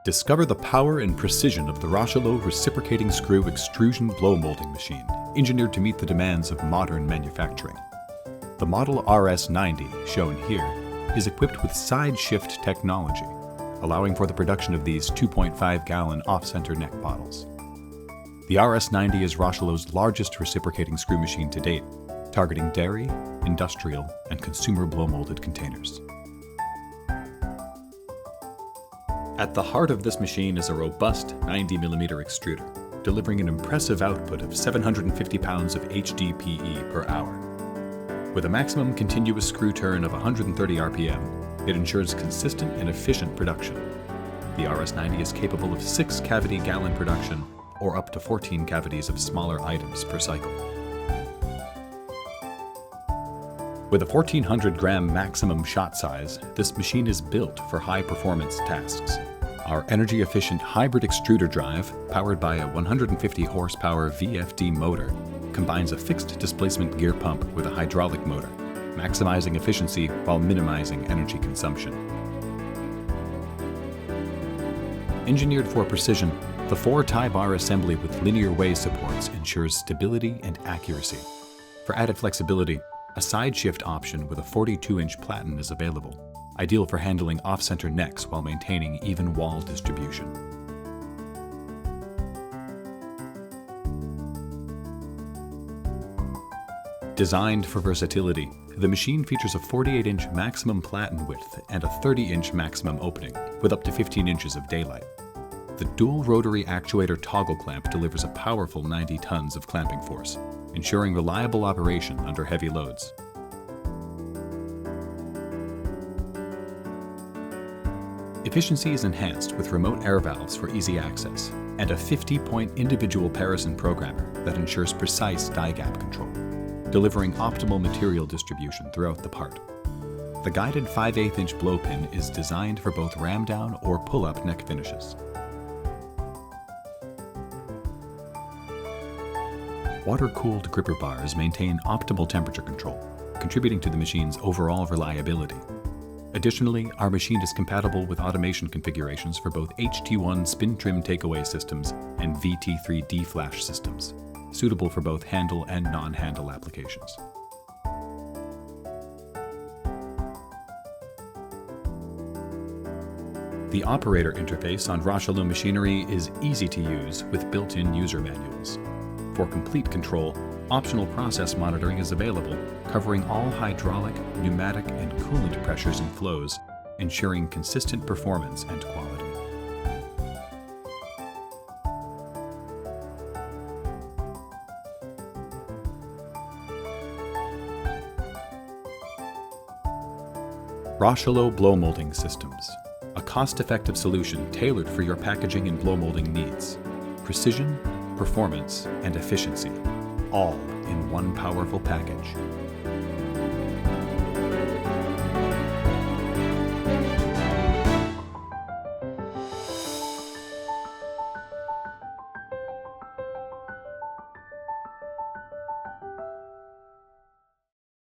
Discover the power and precision of the Rocheleau reciprocating screw extrusion blow molding machine, engineered to meet the demands of modern manufacturing. The model RS-90, shown here, is equipped with side shift technology, allowing for the production of these 2.5-gallon off-center neck bottles. The RS-90 is Rocheleau's largest reciprocating screw machine to date, targeting dairy, industrial, and consumer blow-molded containers. At the heart of this machine is a robust 90mm extruder, delivering an impressive output of 750 pounds of HDPE per hour. With a maximum continuous screw turn of 130 RPM, it ensures consistent and efficient production. The RS-90 is capable of 6-cavity gallon production, or up to 14 cavities of smaller items per cycle. With a 1,400-gram maximum shot size, this machine is built for high-performance tasks. Our energy-efficient hybrid extruder drive, powered by a 150-horsepower VFD motor, combines a fixed displacement gear pump with a hydraulic motor, maximizing efficiency while minimizing energy consumption. Engineered for precision, the 4-tie bar assembly with linear way supports ensures stability and accuracy. For added flexibility, a side shift option with a 42-inch platen is available, ideal for handling off-center necks while maintaining even wall distribution. Designed for versatility, the machine features a 48-inch maximum platen width and a 30-inch maximum opening, with up to 15 inches of daylight. The dual rotary actuator toggle clamp delivers a powerful 90 tons of clamping force, ensuring reliable operation under heavy loads. Efficiency is enhanced with remote air valves for easy access and a 50-point individual Parison programmer that ensures precise die gap control, delivering optimal material distribution throughout the part. The guided 5/8-inch blow pin is designed for both ram down or pull-up neck finishes. Water-cooled gripper bars maintain optimal temperature control, contributing to the machine's overall reliability. Additionally, our machine is compatible with automation configurations for both HT1 spin trim takeaway systems and VT3 D-flash systems, suitable for both handle and non-handle applications. The operator interface on Rocheleau machinery is easy to use with built-in user manuals. For complete control, optional process monitoring is available, covering all hydraulic, pneumatic, and coolant pressures and flows, ensuring consistent performance and quality. Rocheleau Blow Molding Systems, a cost-effective solution tailored for your packaging and blow molding needs. Precision, performance, and efficiency, all in one powerful package.